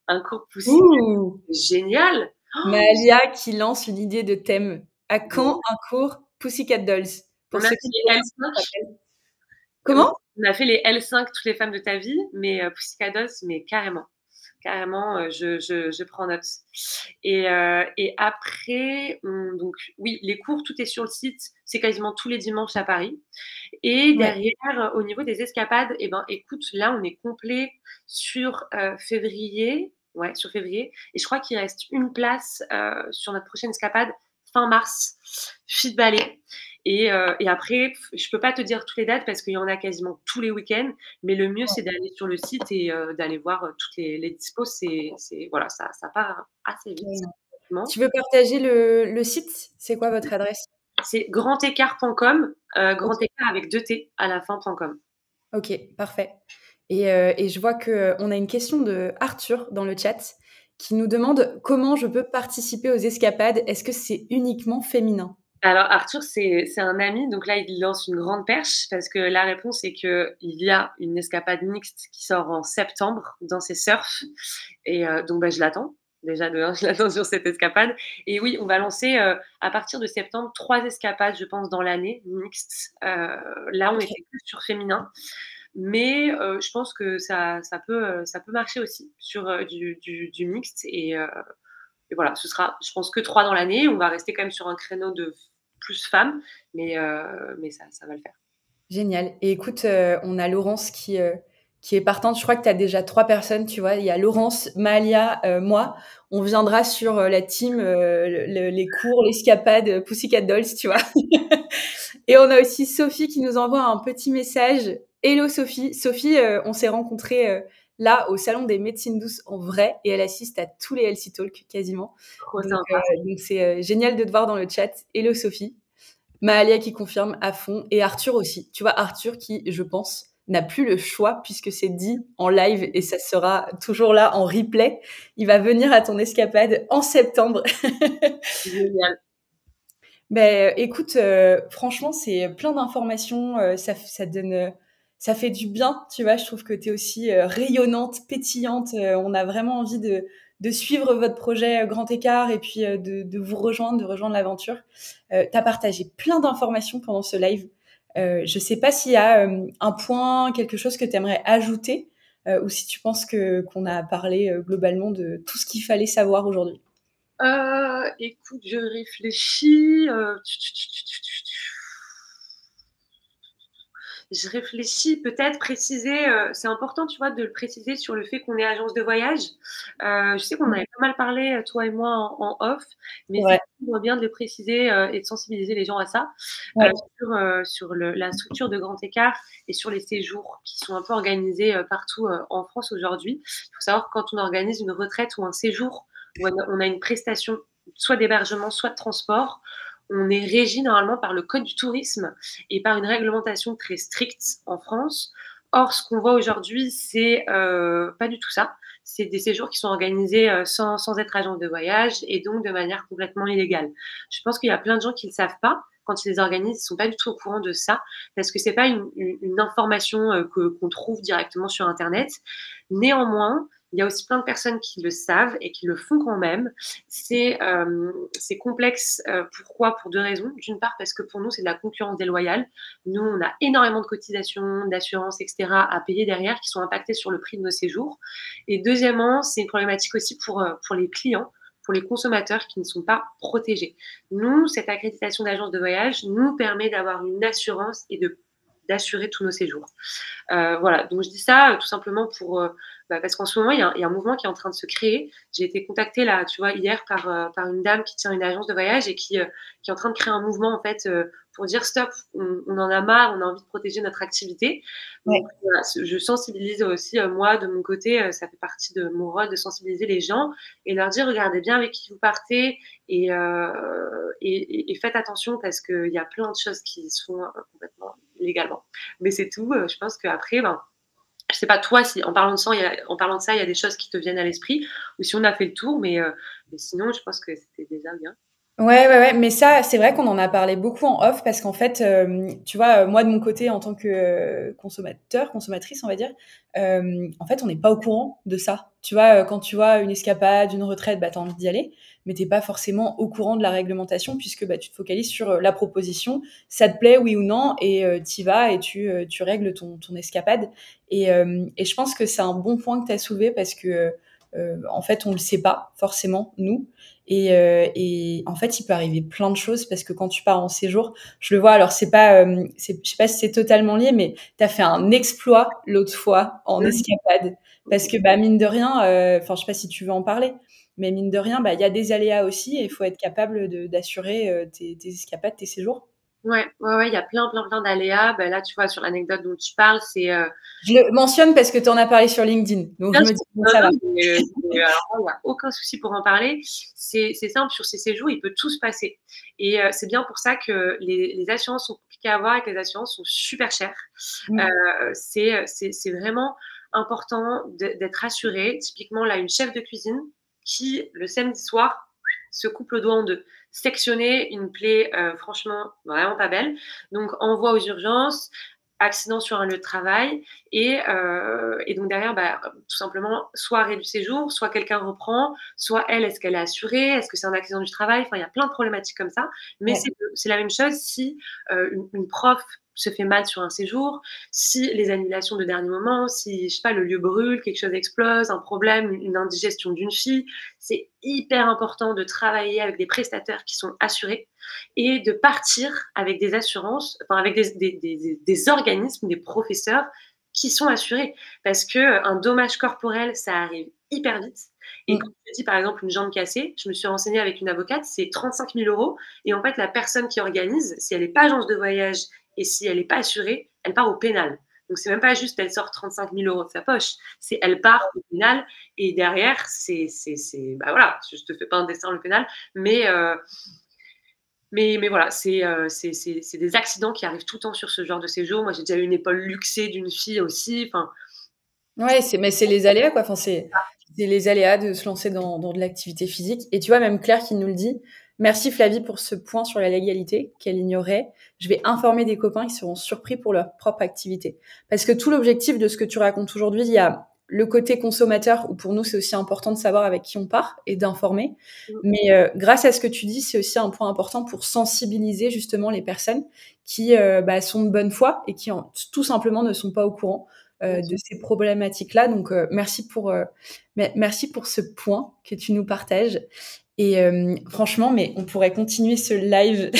un cours poussé. Ouh! Génial. Oh, Malia qui lance une idée de thème. À quand un cours Pussycat Dolls? on Pour a ceux fait qui les L5. Comment? On a fait les L5, toutes les femmes de ta vie, mais Pussycat Dolls, mais carrément. Carrément, je prends note. Et après, donc oui, les cours, tout est sur le site. C'est quasiment tous les dimanches à Paris. Et Ouais. derrière, au niveau des escapades, eh ben, écoute, là, on est complet sur février. Ouais, sur février. Et je crois qu'il reste une place sur notre prochaine escapade fin mars, Fit Ballet. Et après, je peux pas te dire toutes les dates parce qu'il y en a quasiment tous les week-ends. Mais le mieux, c'est d'aller sur le site et d'aller voir toutes les dispos. Voilà, ça part assez vite. Tu veux partager le site? C'est quoi votre adresse? C'est grandécart.com, Ok, grand écart avec 2 T à la fin.com. ok, parfait. Et je vois qu'on a une question de Arthur dans le chat qui nous demande comment je peux participer aux escapades. Est-ce que c'est uniquement féminin? Alors Arthur, c'est un ami, donc là il lance une grande perche parce que la réponse est que il y a une escapade mixte qui sort en septembre dans ses surfs et donc bah, je l'attends. Déjà de 1, je l'attends sur cette escapade. Et oui, on va lancer à partir de septembre 3 escapades, je pense, dans l'année mixtes. Là, on Ok, était plus sur féminin, mais je pense que ça peut marcher aussi sur du mixte. Et voilà, ce sera, je pense, que 3 dans l'année. On va rester quand même sur un créneau de plus femmes, mais ça va le faire. génial. Et écoute, on a Laurence qui est partante. Je crois que tu as déjà 3 personnes, tu vois. Il y a Laurence, Malia, moi. On viendra sur la team, les cours, l'escapade Pussycat Dolls, tu vois. Et on a aussi Sophie qui nous envoie un petit message. Hello Sophie. Sophie, on s'est rencontrés là au salon des médecines douces en vrai et elle assiste à tous les Healthy Talk quasiment. Trop Donc sympa. donc c'est génial de te voir dans le chat. Hello Sophie. Mahalia qui confirme à fond et Arthur aussi. Tu vois Arthur qui, je pense, n'a plus le choix puisque c'est dit en live et ça sera toujours là en replay. Il va venir à ton escapade en septembre. Génial. Ben, écoute, franchement, c'est plein d'informations. Ça donne, ça fait du bien, tu vois. Je trouve que tu es aussi rayonnante, pétillante. On a vraiment envie de suivre votre projet Grand Écart et puis de vous rejoindre, de rejoindre l'aventure. Tu as partagé plein d'informations pendant ce live. Je sais pas s'il y a un point, quelque chose que tu aimerais ajouter ou si tu penses qu'on a parlé globalement de tout ce qu'il fallait savoir aujourd'hui. Écoute, je réfléchis. Je réfléchis, peut-être préciser, c'est important, tu vois, de le préciser sur le fait qu'on est agence de voyage. Je sais qu'on avait pas mal parlé, toi et moi, en off, mais c'est Ouais. toujours bien de le préciser et de sensibiliser les gens à ça, Ouais. sur la structure de Grand Écart et sur les séjours qui sont un peu organisés partout en France aujourd'hui. Il faut savoir que quand on organise une retraite ou un séjour, où on a une prestation soit d'hébergement, soit de transport, on est régi normalement par le Code du tourisme et par une réglementation très stricte en France. Or, ce qu'on voit aujourd'hui, c'est pas du tout ça. C'est des séjours qui sont organisés sans être agence de voyage et donc de manière complètement illégale. Je pense qu'il y a plein de gens qui ne le savent pas. Quand ils les organisent, ils sont pas du tout au courant de ça parce que c'est pas une information qu'on trouve directement sur Internet. Néanmoins, il y a aussi plein de personnes qui le savent et qui le font quand même. C'est complexe. Pourquoi? Pour 2 raisons. D'une part, parce que pour nous, c'est de la concurrence déloyale. Nous, on a énormément de cotisations, d'assurances, etc. à payer derrière qui sont impactées sur le prix de nos séjours. Et deuxièmement, c'est une problématique aussi pour les clients, pour les consommateurs qui ne sont pas protégés. Nous, cette accréditation d'agence de voyage nous permet d'avoir une assurance et d'assurer tous nos séjours. Voilà, donc je dis ça tout simplement parce qu'en ce moment, il y a un mouvement qui est en train de se créer. J'ai été contactée là, tu vois, hier par une dame qui tient une agence de voyage et qui est en train de créer un mouvement en fait pour dire stop, on en a marre, on a envie de protéger notre activité. Ouais. Donc, voilà, je sensibilise aussi, moi, de mon côté, ça fait partie de mon rôle de sensibiliser les gens et leur dire regardez bien avec qui vous partez et faites attention parce qu'il y a plein de choses qui se font complètement illégalement. Mais c'est tout. Je pense qu'après, ben, je sais pas toi si en parlant de ça, il y a des choses qui te viennent à l'esprit ou si on a fait le tour, mais sinon, je pense que c'était déjà bien. Ouais, mais ça, c'est vrai qu'on en a parlé beaucoup en off parce qu'en fait, tu vois, moi de mon côté, en tant que consommatrice, on va dire, en fait, on n'est pas au courant de ça. Tu vois, quand tu vois une escapade, une retraite, bah, t'as envie d'y aller, mais t'es pas forcément au courant de la réglementation puisque bah, tu te focalises sur la proposition, ça te plaît, oui ou non, et t'y vas et tu règles ton escapade. Et je pense que c'est un bon point que t'as soulevé parce que, en fait, on le sait pas forcément, nous. Et en fait, il peut arriver plein de choses parce que quand tu pars en séjour, je le vois. Alors je sais pas si c'est totalement lié, mais t'as fait un exploit l'autre fois en escapade parce que bah mine de rien, enfin je sais pas si tu veux en parler, mais mine de rien, bah il y a des aléas aussi et il faut être capable d'assurer tes escapades, tes séjours. Ouais, il y a plein d'aléas. Ben là, tu vois, sur l'anecdote dont tu parles, c'est Je le mentionne parce que tu en as parlé sur LinkedIn, donc je bien me sûr, dis bon non, ça va. non, alors là, il y a aucun souci pour en parler. C'est simple, sur ces séjours, il peut tout se passer et c'est bien pour ça que les assurances sont compliquées à avoir et que les assurances sont super chères. Mm. C'est vraiment important d'être rassuré. Typiquement, là, une chef de cuisine qui, le samedi soir, se coupe le doigt en deux. Sectionner une plaie, franchement, vraiment pas belle. Donc, envoi aux urgences, accident sur un lieu de travail. Et donc, derrière, bah, tout simplement, soit arrêt du séjour, soit quelqu'un reprend, soit elle, est-ce qu'elle est assurée, est-ce que c'est un accident du travail. Enfin, il y a plein de problématiques comme ça. Mais Ouais. c'est la même chose si une prof se fait mal sur un séjour, si les annulations de dernier moment, si, je sais pas, le lieu brûle, quelque chose explose, un problème, une indigestion d'une fille, c'est hyper important de travailler avec des prestataires qui sont assurés et de partir avec des assurances, enfin avec des organismes, des professeurs qui sont assurés. Parce qu'un dommage corporel, ça arrive hyper vite. Et quand Mm. je dis par exemple une jambe cassée, je me suis renseignée avec une avocate, c'est 35 000 euros. Et en fait, la personne qui organise, si elle n'est pas agence de voyage et si elle n'est pas assurée, elle part au pénal. Donc c'est même pas juste elle sort 35 000 euros de sa poche, c'est elle part au pénal et derrière bah voilà, je te fais pas un dessin le pénal, mais mais voilà, c'est des accidents qui arrivent tout le temps sur ce genre de séjour. Moi j'ai déjà eu une épaule luxée d'une fille aussi, enfin. Ouais, mais c'est les aléas, quoi. Enfin, c'est les aléas de se lancer dans de l'activité physique. Et tu vois, même Claire qui nous le dit. Merci Flavie pour ce point sur la légalité qu'elle ignorait. Je vais informer des copains qui seront surpris pour leur propre activité. Parce que tout l'objectif de ce que tu racontes aujourd'hui, il y a le côté consommateur où pour nous c'est aussi important de savoir avec qui on part et d'informer. Mais grâce à ce que tu dis, c'est aussi un point important pour sensibiliser justement les personnes qui bah, sont de bonne foi et qui tout simplement ne sont pas au courant de ces problématiques-là. Donc, merci pour ce point que tu nous partages. Et franchement, mais on pourrait continuer ce live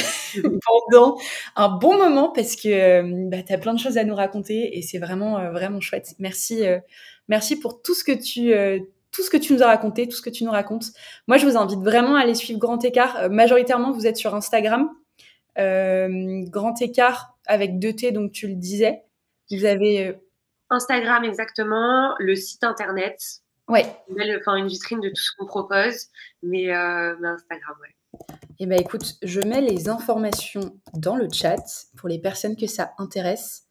pendant un bon moment parce que bah, tu as plein de choses à nous raconter et c'est vraiment chouette. Merci pour tout ce que tu nous as raconté, tout ce que tu nous racontes. Moi, je vous invite vraiment à aller suivre Grand Écart. Majoritairement, vous êtes sur Instagram. Grand Écart avec 2T, donc tu le disais. Vous avez Instagram exactement, le site internet, ouais. enfin une vitrine de tout ce qu'on propose, mais Instagram, ouais. Eh ben écoute, je mets les informations dans le chat pour les personnes que ça intéresse.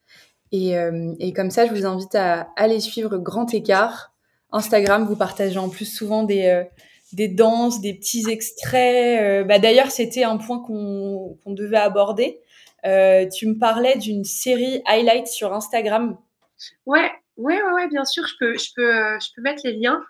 Et comme ça, je vous invite à aller suivre Grand Écart. Instagram, vous partagez en plus souvent des danses, des petits extraits. Bah, d'ailleurs, c'était un point qu'on devait aborder. Tu me parlais d'une série highlight sur Instagram. Ouais, bien sûr, je peux mettre les liens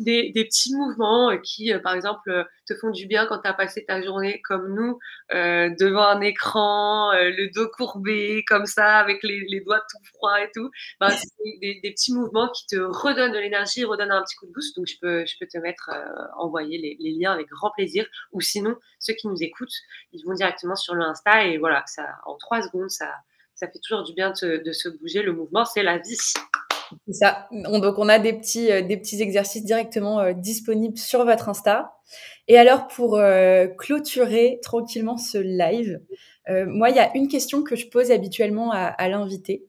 des petits mouvements qui, par exemple, te font du bien quand tu as passé ta journée comme nous, devant un écran, le dos courbé comme ça, avec les doigts tout froids et tout. Ben, c'est des petits mouvements qui te redonnent de l'énergie, redonnent un petit coup de boost. Donc, je peux te mettre, envoyer les liens avec grand plaisir. Ou sinon, ceux qui nous écoutent, ils vont directement sur le Insta et voilà, ça, en 3 secondes, ça fait toujours du bien de se bouger. Le mouvement, c'est la vie. C'est ça. Donc, on a des petits exercices directement disponibles sur votre Insta. Et alors, pour clôturer tranquillement ce live, Moi, il y a une question que je pose habituellement à l'invité.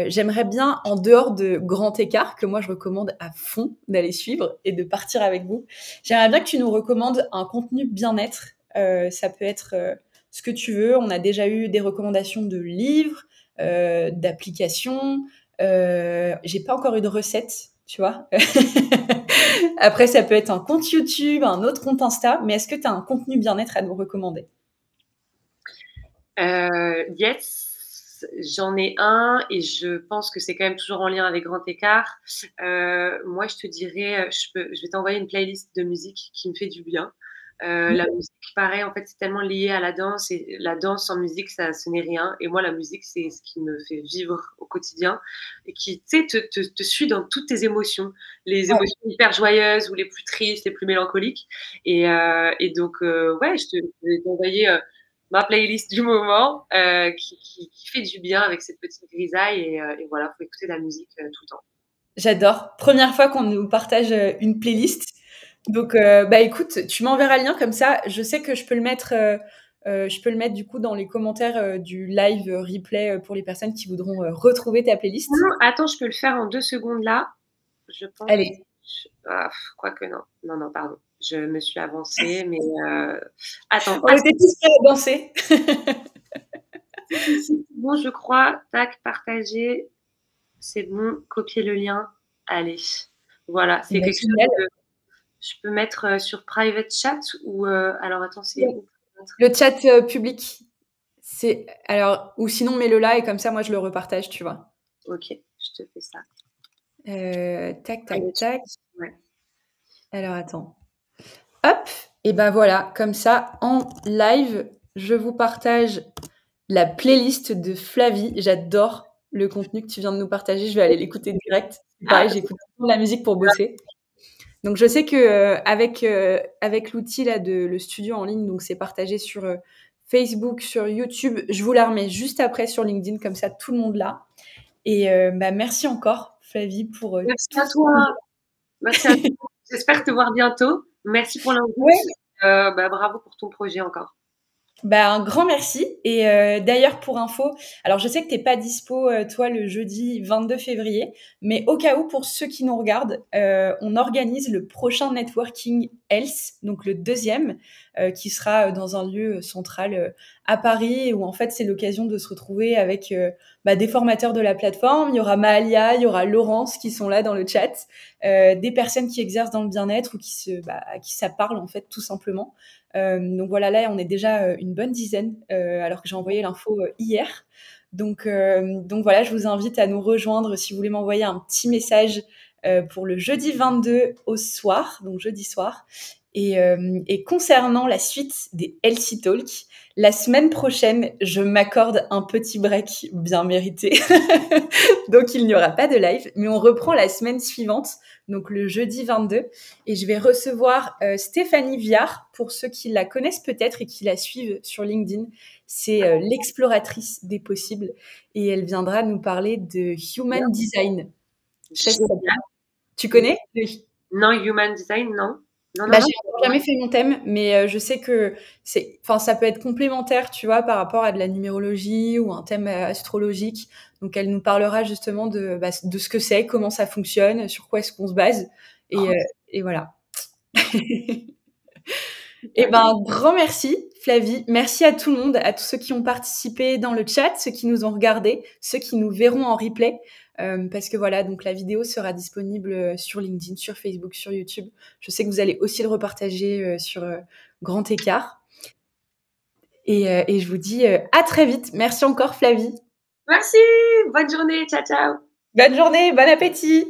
J'aimerais bien, en dehors de Grand Écart, que moi je recommande à fond d'aller suivre et de partir avec vous, j'aimerais bien que tu nous recommandes un contenu bien-être. Ça peut être ce que tu veux. On a déjà eu des recommandations de livres, d'applications. J'ai pas encore eu de recette, tu vois. Après, ça peut être un compte YouTube, un autre compte Insta. Mais est-ce que tu as un contenu bien-être à nous recommander? Yes, j'en ai un et je pense que c'est quand même toujours en lien avec Grand Écart. Moi, je te dirais, je vais t'envoyer une playlist de musique qui me fait du bien. La musique, pareil, en fait, c'est tellement lié à la danse et la danse sans musique, ça, ce n'est rien. Et moi, la musique, c'est ce qui me fait vivre au quotidien et qui, tu sais, te suit dans toutes tes émotions, les Ouais. émotions hyper joyeuses ou les plus tristes, les plus mélancoliques. Et donc, ouais, je vais t'envoyer ma playlist du moment qui fait du bien avec cette petite grisaille et voilà, faut écouter de la musique tout le temps. J'adore. Première fois qu'on nous partage une playlist. Donc, bah écoute, tu m'enverras le lien comme ça. Je sais que je peux le mettre du coup dans les commentaires du live replay pour les personnes qui voudront retrouver ta playlist. Non, attends, je peux le faire en 2 secondes là. Je pense. Allez, Ah, quoique non. Non, non, pardon. Je me suis avancée, mais attends. on était tous prêts à danser. C'est bon, je crois. Tac, partager. C'est bon. Copier le lien. Allez. Voilà, c'est Bah, quelque chose génial. que je peux mettre sur private chat ou alors attends, c'est Ouais. où? Le chat public, c'est alors ou sinon mets-le là et comme ça moi je le repartage, tu vois. Ok, je te fais ça. Tac tac Private tac. chat. Ouais. Alors attends. Hop, et ben voilà, comme ça en live, je vous partage la playlist de Flavie. J'adore le contenu que tu viens de nous partager. Je vais aller l'écouter direct. C'est Ah, pareil, j'écoute de la musique pour bosser. Donc je sais que avec l'outil là de le studio en ligne, donc c'est partagé sur Facebook, sur YouTube. Je vous la remets juste après sur LinkedIn, comme ça tout le monde l'a. Et bah, merci encore, Flavie, pour merci tout à ce toi. Merci à toi. J'espère te voir bientôt. Merci pour l'invite. Ouais, Bah, bravo pour ton projet encore. bah, un grand merci. Et d'ailleurs, pour info, alors je sais que t'es pas dispo, toi, le jeudi 22 février, mais au cas où, pour ceux qui nous regardent, on organise le prochain Networking Health, donc le deuxième, qui sera dans un lieu central à Paris, où en fait c'est l'occasion de se retrouver avec bah, des formateurs de la plateforme. Il y aura Mahalia, il y aura Laurence qui sont là dans le chat, des personnes qui exercent dans le bien-être ou à qui ça parle en fait tout simplement. Donc voilà, là, on est déjà une bonne dizaine, alors que j'ai envoyé l'info hier. Donc voilà, je vous invite à nous rejoindre si vous voulez m'envoyer un petit message pour le jeudi 22 au soir, donc jeudi soir. Et concernant la suite des Healthy Talk, la semaine prochaine, je m'accorde un petit break bien mérité. Donc il n'y aura pas de live, mais on reprend la semaine suivante, donc le jeudi 22. Et je vais recevoir Stéphanie Viard, pour ceux qui la connaissent peut-être et qui la suivent sur LinkedIn. C'est l'exploratrice des possibles. Et elle viendra nous parler de Human Design. Je sais pas si Génial. tu connais? Non, Human Design, non. Non, non, Bah, non. j'ai encore jamais fait mon thème, mais je sais que enfin, ça peut être complémentaire, tu vois, par rapport à de la numérologie ou un thème astrologique. Donc, elle nous parlera justement de ce que c'est, comment ça fonctionne, sur quoi est-ce qu'on se base. Et, Oh, et voilà. Et super. ben, un grand merci, Flavie. Merci à tout le monde, à tous ceux qui ont participé dans le chat, ceux qui nous ont regardés, ceux qui nous verront en replay. Parce que voilà, donc la vidéo sera disponible sur LinkedIn, sur Facebook, sur YouTube. Je sais que vous allez aussi le repartager sur Grand Écart. Et je vous dis à très vite. Merci encore, Flavie. Merci. Bonne journée. Ciao, ciao. Bonne journée, bon appétit.